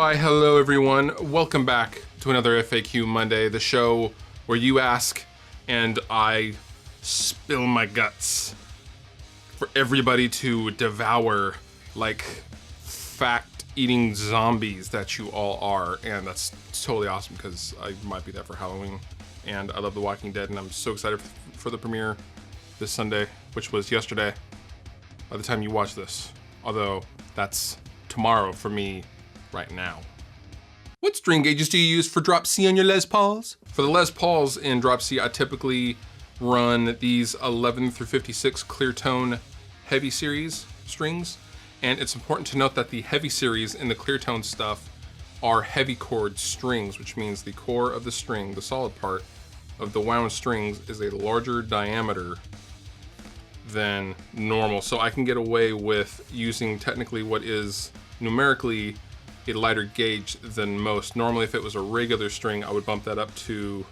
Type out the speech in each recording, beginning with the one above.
Why, hello everyone. Welcome back to another FAQ Monday, the show where you ask and I spill my guts for everybody to devour like fact-eating zombies that you all are. And that's totally awesome because I might be that for Halloween. And I love The Walking Dead, and I'm so excited for the premiere this Sunday, which was yesterday by the time you watch this. Although that's tomorrow for me right now. What string gauges do you use for drop C on your Les Pauls? For the Les Pauls in drop C, I typically run these 11 through 56 clear tone heavy series strings. And it's important to note that the heavy series in the clear tone stuff are heavy chord strings, which means the core of the string, the solid part of the wound strings, is a larger diameter than normal. So I can get away with using technically what is numerically a lighter gauge than most. Normally, if it was a regular string, I would bump that up to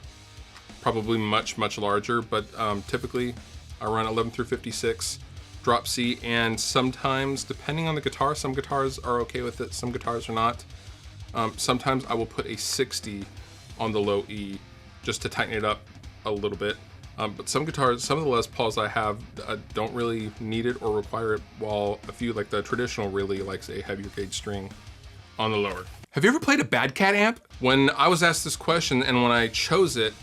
probably much larger, but typically I run 11 through 56 drop C, and sometimes, depending on the guitar, some guitars are okay with it, some guitars are not. Sometimes I will put a 60 on the low E just to tighten it up a little bit. But some guitars, some of the Les Pauls I have don't really need it or require it, while a few, like the traditional, really likes a heavier gauge string on the lower. Have you ever played a Bad Cat amp? When I was asked this question and when I chose it,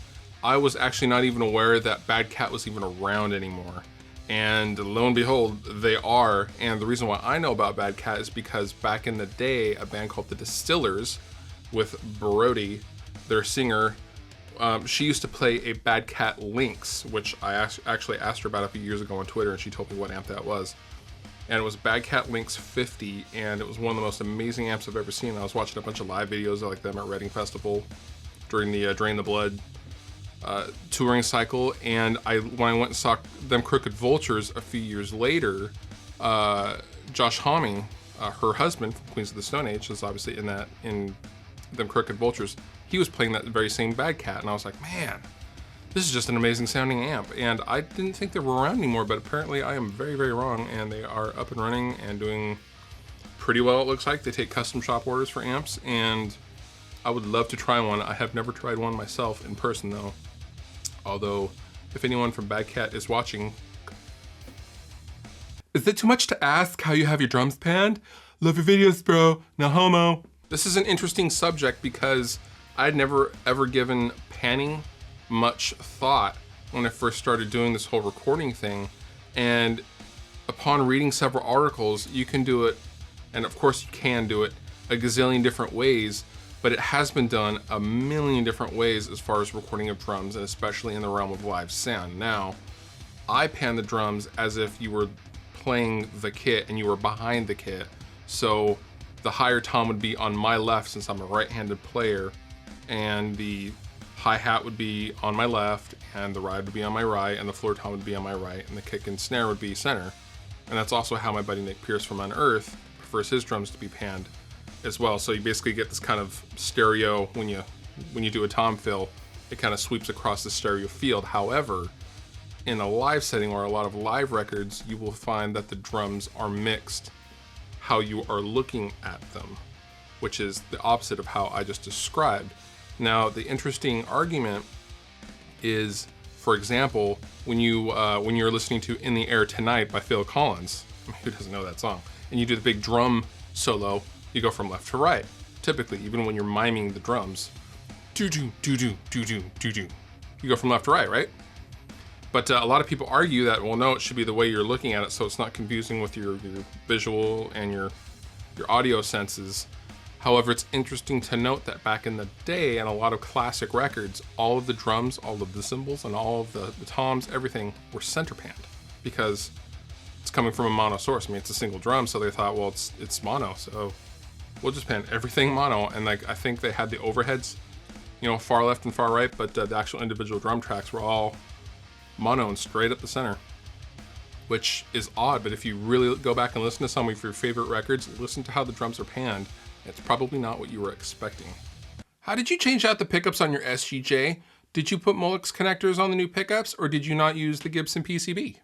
I was actually not even aware that Bad Cat was even around anymore. And lo and behold, they are. And the reason why I know about Bad Cat is because back in the day, a band called The Distillers with Brody, their singer, she used to play a Bad Cat Lynx, which I actually asked her about a few years ago on Twitter, and she told me what amp that was. And it was Bad Cat Lynx 50, and it was one of the most amazing amps I've ever seen. I was watching a bunch of live videos of like them at Reading Festival during the Drain the Blood touring cycle, and when I went and saw them Crooked Vultures a few years later, Josh Homme, her husband from Queens of the Stone Age, is obviously in them Crooked Vultures. He was playing that very same Bad Cat, and I was like, man, this is just an amazing sounding amp. And I didn't think they were around anymore, but apparently I am very wrong, and they are up and running and doing pretty well, it looks like. They take custom shop orders for amps, and I would love to try one. I have never tried one myself in person though. Although, if anyone from Bad Cat is watching, is it too much to ask how you have your drums panned? Love your videos, bro. No homo. This is an interesting subject because I'd never ever given panning much thought when I first started doing this whole recording thing. And upon reading several articles, you can do it, and of course you can do it, a gazillion different ways. But it has been done a million different ways as far as recording of drums, and especially in the realm of live sound. Now, I pan the drums as if you were playing the kit and you were behind the kit. So the higher tom would be on my left since I'm a right-handed player, and the hi-hat would be on my left, and the ride would be on my right, and the floor tom would be on my right, and the kick and snare would be center. And that's also how my buddy Nick Pierce from Unearth prefers his drums to be panned as well. So you basically get this kind of stereo when you do a tom fill, it kind of sweeps across the stereo field. However, in a live setting or a lot of live records, you will find that the drums are mixed how you are looking at them, which is the opposite of how I just described. Now, the interesting argument is, for example, when you're listening to In the Air Tonight by Phil Collins, who doesn't know that song, and you do the big drum solo, you go from left to right. Typically, even when you're miming the drums, do-do, do-do, do-do, do-do. You go from left to right? But a lot of people argue that, well, no, it should be the way you're looking at it, so it's not confusing with your visual and your audio senses. However, it's interesting to note that back in the day, and a lot of classic records, all of the drums, all of the cymbals, and all of the toms, everything were center panned because it's coming from a mono source. I mean, it's a single drum, so they thought, well, it's mono, so we'll just pan everything mono. And like, I think they had the overheads, far left and far right, but the actual individual drum tracks were all mono and straight up the center, which is odd. But if you really go back and listen to some of your favorite records, listen to how the drums are panned. It's probably not what you were expecting. How did you change out the pickups on your SGJ? Did you put Molex connectors on the new pickups, or did you not use the Gibson PCB?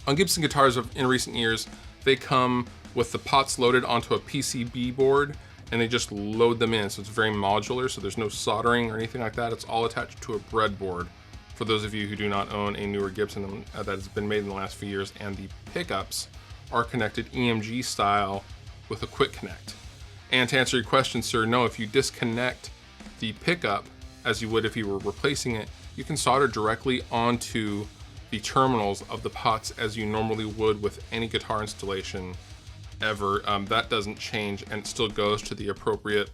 On Gibson guitars in recent years, they come with the pots loaded onto a PCB board, and they just load them in. So it's very modular, so there's no soldering or anything like that. It's all attached to a breadboard. For those of you who do not own a newer Gibson that has been made in the last few years, and the pickups are connected EMG style with a quick connect. And to answer your question, sir, no, if you disconnect the pickup as you would if you were replacing it, you can solder directly onto the terminals of the pots as you normally would with any guitar installation ever. That doesn't change, and it still goes to the appropriate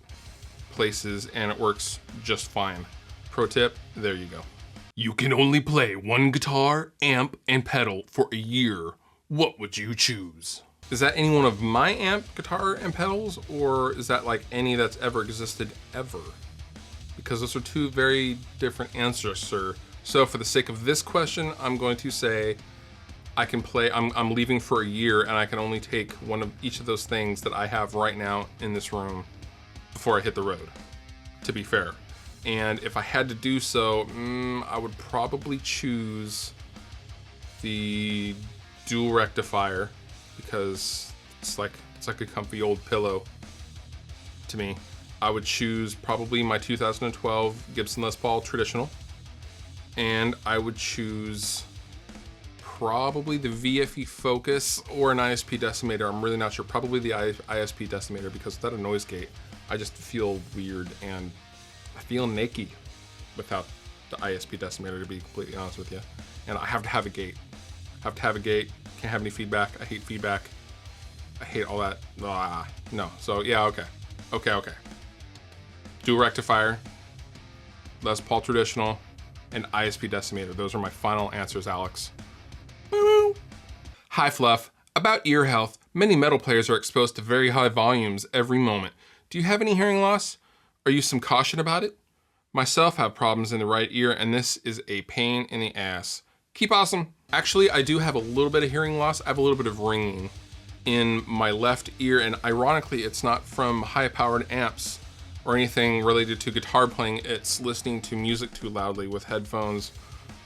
places, and it works just fine. Pro tip, there you go. You can only play one guitar, amp, and pedal for a year. What would you choose? Is that any one of my amp, guitar, and pedals, or is that like any that's ever existed ever? Because those are two very different answers, sir. So for the sake of this question, I'm going to say I can play, I'm leaving for a year, and I can only take one of each of those things that I have right now in this room before I hit the road, to be fair. And if I had to do so, I would probably choose the dual rectifier, because it's like a comfy old pillow to me. I would choose probably my 2012 Gibson Les Paul traditional, and I would choose probably the VFE Focus or an ISP decimator. I'm really not sure. Probably the ISP decimator, because without a noise gate, I just feel weird and I feel naked without the ISP decimator, to be completely honest with you. And I have to have a gate. Can't have any feedback. I hate feedback. I hate all that. No. So yeah, okay. Dual rectifier, Les Paul traditional, and ISP decimator. Those are my final answers, Alex. Woo! Hi Fluff. About ear health, many metal players are exposed to very high volumes every moment. Do you have any hearing loss? Are you some caution about it? Myself have problems in the right ear, and this is a pain in the ass. Keep awesome. Actually, I do have a little bit of hearing loss. I have a little bit of ringing in my left ear, and ironically, it's not from high-powered amps or anything related to guitar playing. It's listening to music too loudly with headphones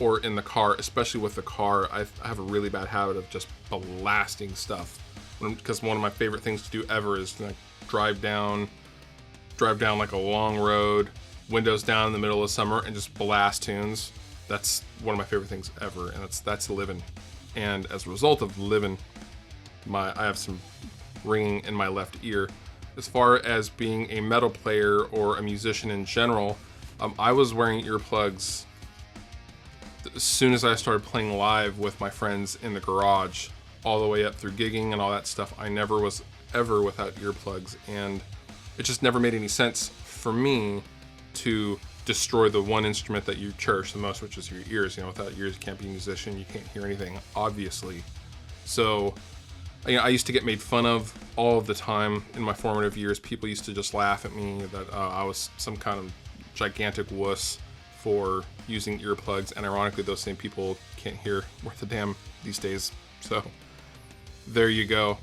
or in the car, especially with the car. I have a really bad habit of just blasting stuff, because one of my favorite things to do ever is to drive down like a long road, windows down in the middle of summer, and just blast tunes. That's one of my favorite things ever, and that's living. And as a result of living, I have some ringing in my left ear. As far as being a metal player or a musician in general, I was wearing earplugs as soon as I started playing live with my friends in the garage, all the way up through gigging and all that stuff. I never was ever without earplugs, and it just never made any sense for me to destroy the one instrument that you cherish the most, which is your ears. Without ears, you can't be a musician, you can't hear anything, obviously. So, I used to get made fun of all of the time in my formative years. People used to just laugh at me that I was some kind of gigantic wuss for using earplugs, and ironically, those same people can't hear worth a damn these days. So, there you go.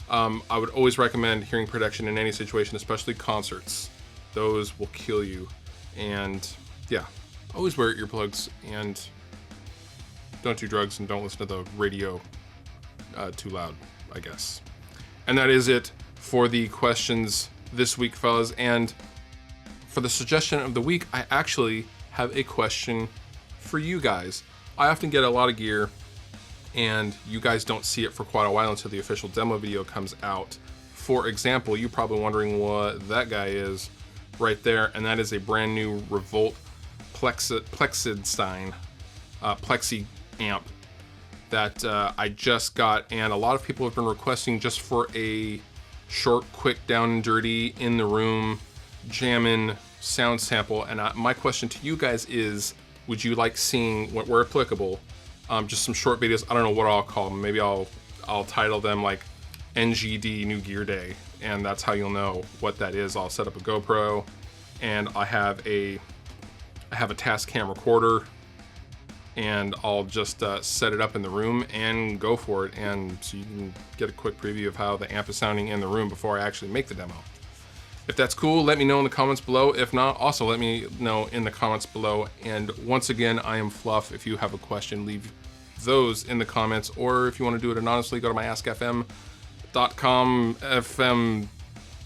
I would always recommend hearing protection in any situation, especially concerts. Those will kill you. And yeah, always wear earplugs, and don't do drugs, and don't listen to the radio too loud, I guess. And that is it for the questions this week, fellas. And for the suggestion of the week, I actually have a question for you guys. I often get a lot of gear, and you guys don't see it for quite a while until the official demo video comes out. For example, you're probably wondering what that guy is right there, and that is a brand new Revolt Plexi amp that I just got, and a lot of people have been requesting just for a short, quick, down and dirty, in the room, jamming sound sample. And my question to you guys is, would you like seeing, where applicable, just some short videos? I don't know what I'll call them. Maybe I'll title them like NGD New Gear Day, and that's how you'll know what that is. I'll set up a GoPro, and I have a Tascam recorder, and I'll just set it up in the room and go for it, and so you can get a quick preview of how the amp is sounding in the room before I actually make the demo. If that's cool, let me know in the comments below. If not, also let me know in the comments below. And once again, I am Fluff. If you have a question, leave those in the comments, or if you want to do it anonymously, go to my AskFM.com FM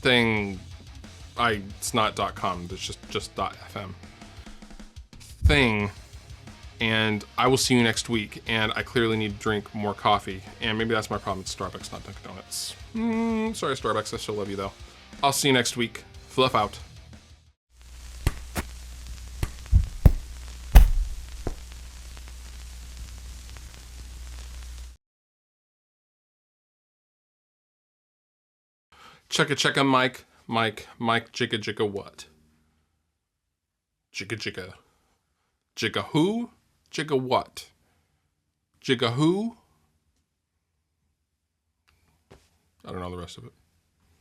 thing it's not .com. It's just .fm thing. And I will see you next week. And I clearly need to drink more coffee. And maybe that's my problem. It's Starbucks, not Dunkin' Donuts. Sorry, Starbucks. I still love you, though. I'll see you next week. Fluff out. Checka, Mike, jigga, jigga, what? Jigga, jigga. Jigga who? Jigga what? Jigga who? I don't know the rest of it.